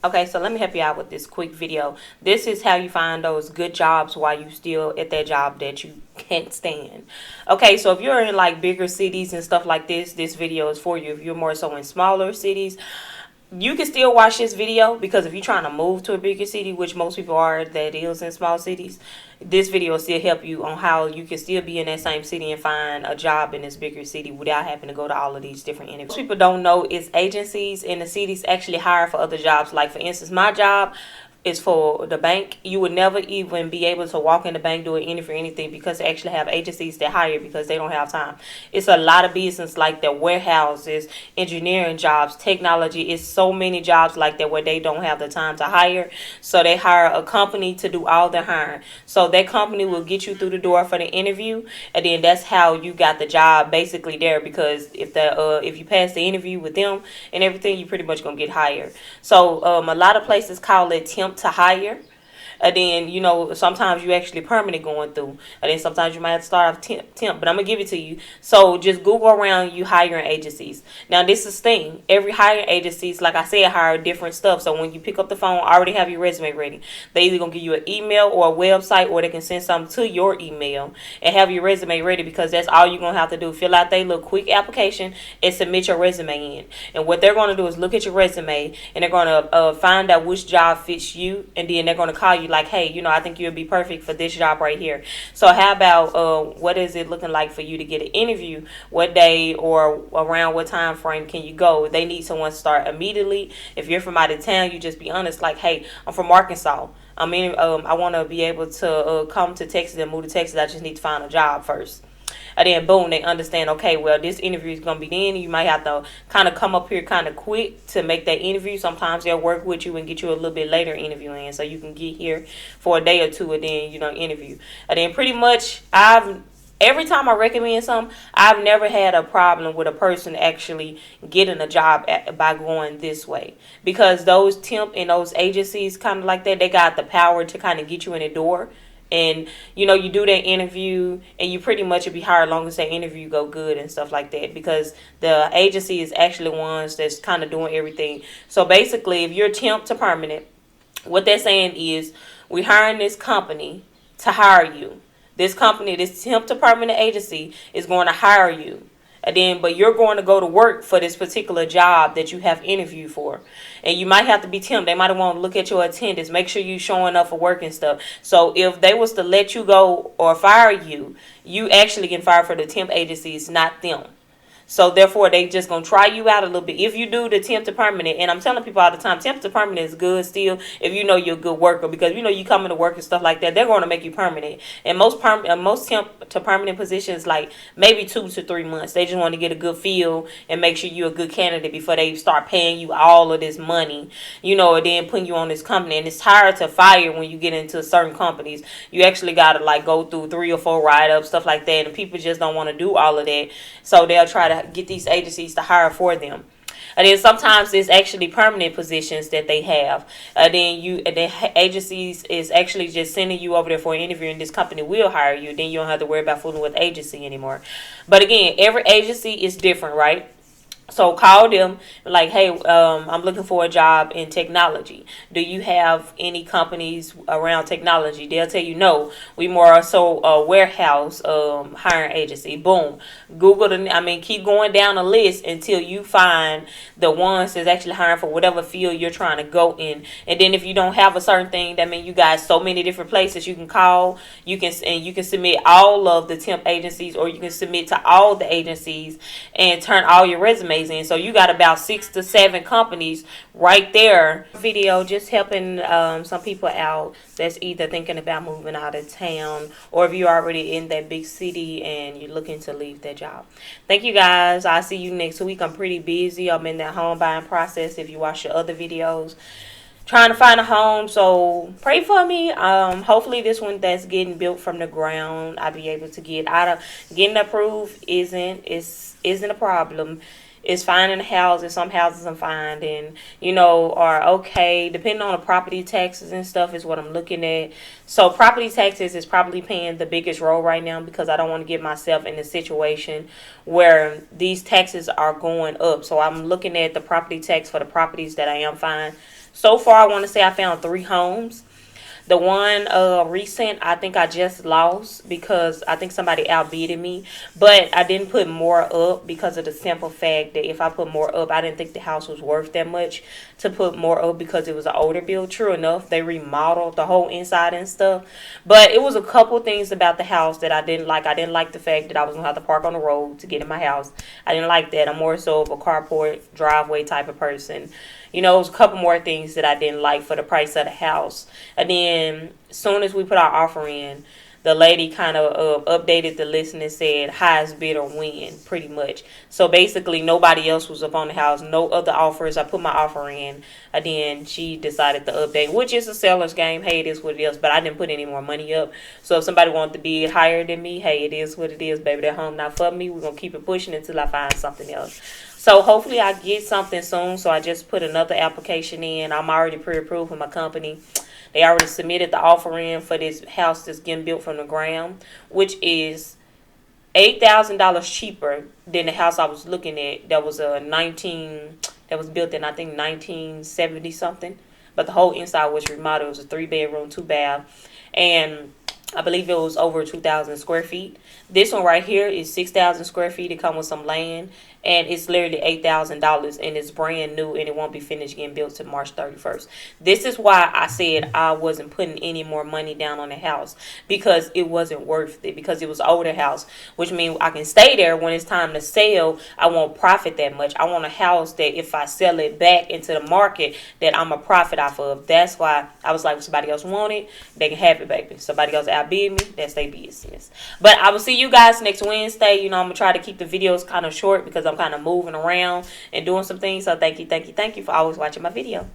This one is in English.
Okay, so let me help you out with this quick video. This is how you find those good jobs while you still at that job that you can't stand. Okay, so if you're in like bigger cities and stuff like this video is for you. If you're more so in smaller cities, you can still watch this video, because if you're trying to move to a bigger city, which most people are that is in small cities, this video will still help you on how you can still be in that same city and find a job in this bigger city without having to go to all of these different interviews. Most people don't know is agencies in the cities actually hire for other jobs. Like for instance, my job is for the bank. You would never even be able to walk in the bank, do an interview or anything, because they actually have agencies that hire because they don't have time. It's a lot of business like that, warehouses, engineering jobs, technology. It's so many jobs like that where they don't have the time to hire. So they hire a company to do all the hiring. So that company will get you through the door for the interview, and then that's how you got the job basically there, because if you pass the interview with them and everything, you pretty much gonna get hired. So a lot of places call it temp to hire. And then, sometimes you actually permanent going through. And then sometimes you might have to start off temp. But I'm going to give it to you. So just Google around you hiring agencies. Now, this is the thing. Every hiring agencies, like I said, hire different stuff. So when you pick up the phone, already have your resume ready. They either going to give you an email or a website, or they can send something to your email and have your resume ready, because that's all you're going to have to do. Fill out their little quick application and submit your resume in. And what they're going to do is look at your resume, and they're going to find out which job fits you. And then they're going to call you like, hey, I think you'll be perfect for this job right here. So how about what is it looking like for you to get an interview? What day or around what time frame can you go? They need someone to start immediately. If you're from out of town, you just be honest, like, hey, I'm from Arkansas. I want to be able to come to Texas and move to Texas. I just need to find a job first. And then boom, they understand, okay, well, this interview is going to be then. You might have to kind of come up here kind of quick to make that interview. Sometimes they'll work with you and get you a little bit later interview in, so you can get here for a day or two and then, interview. And then pretty much every time I recommend something, I've never had a problem with a person actually getting a job by going this way. Because those temp and those agencies kind of like that, they got the power to kind of get you in the door. And you do that interview and you pretty much will be hired as long as that interview go good and stuff like that, because the agency is actually ones that's kind of doing everything. So basically, if you're temp to permanent, what they're saying is, we're hiring this company to hire you. This company, this temp to permanent agency, is going to hire you. And then, but you're going to go to work for this particular job that you have interviewed for. And you might have to be temp. They might want to look at your attendance, make sure you're showing up for work and stuff. So if they was to let you go or fire you, you actually get fired for the temp agencies, not them. So therefore, they just gonna try you out a little bit. If you do the temp to permanent, and I'm telling people all the time, temp to permanent is good still if you know you're a good worker, because you come into work and stuff like that, they're gonna make you permanent. And most temp to permanent positions, like maybe 2 to 3 months, they just want to get a good feel and make sure you're a good candidate before they start paying you all of this money, and then putting you on this company. And it's hard to fire when you get into certain companies. You actually gotta like go through 3 or 4 write-ups, stuff like that, and people just don't want to do all of that. So they'll try to get these agencies to hire for them. And then sometimes it's actually permanent positions that they have. And then agencies is actually just sending you over there for an interview, and this company will hire you. Then you don't have to worry about fooling with agency anymore. But again, every agency is different, right? So call them like, hey, I'm looking for a job in technology. Do you have any companies around technology? They'll tell you no. We more so a warehouse hiring agency. Boom. Keep going down the list until you find the ones that's actually hiring for whatever field you're trying to go in. And then if you don't have a certain thing, that means you got so many different places you can call. You can submit all of the temp agencies, or you can submit to all the agencies and turn all your resumes in. So you got about 6 to 7 companies right there. Video just helping some people out that's either thinking about moving out of town, or if you're already in that big city and you're looking to leave that job. Thank you guys. I'll see you next week. I'm pretty busy. I'm in that home buying process. If you watch the other videos, trying to find a home, so pray for me. Hopefully this one that's getting built from the ground, I'll be able to get out of. Getting approved isn't a problem. It's finding houses. Some houses I'm finding, are okay. Depending on the property taxes and stuff is what I'm looking at. So property taxes is probably playing the biggest role right now, because I don't want to get myself in a situation where these taxes are going up. So I'm looking at the property tax for the properties that I am finding. So far, I want to say I found 3 homes. The one recent, I think I just lost because I think somebody outbidded me. But I didn't put more up because of the simple fact that if I put more up, I didn't think the house was worth that much to put more up because it was an older build. True enough, they remodeled the whole inside and stuff. But it was a couple things about the house that I didn't like. I didn't like the fact that I was going to have to park on the road to get in my house. I didn't like that. I'm more so of a carport, driveway type of person. You know, it was a couple more things that I didn't like for the price of the house. And then, as soon as we put our offer in, the lady kind of updated the listing and said highest bidder win, pretty much. So basically, nobody else was up on the house, no other offers. I put my offer in, and then she decided to update, which is a seller's game. Hey, it is what it is. But I didn't put any more money up. So if somebody wanted to bid higher than me, hey, it is what it is, baby. That home not for me. We're gonna keep it pushing until I find something else. So hopefully I get something soon. So I just put another application in. I'm already pre-approved with my company. They already submitted the offer in for this house that's getting built from the ground, which is $8,000 cheaper than the house I was looking at. That was that was built in, I think, 1970 something. But the whole inside was remodeled. It was a 3-bedroom, 2-bath, and I believe it was over 2,000 square feet. This one right here is 6,000 square feet. It comes with some land, and it's literally $8,000, and it's brand new, and it won't be finished getting built to March 31st. This is why I said I wasn't putting any more money down on the house, because it wasn't worth it, because it was an older house, which means I can stay there when it's time to sell. I won't profit that much. I want a house that if I sell it back into the market, that I'm a profit off of. That's why I was like, if somebody else want it, they can have it, baby. Somebody else outbid me, that's their business. But I will see you guys next Wednesday. You know, I'm gonna try to keep the videos kind of short because I'm kind of moving around and doing some things. So thank you for always watching my video.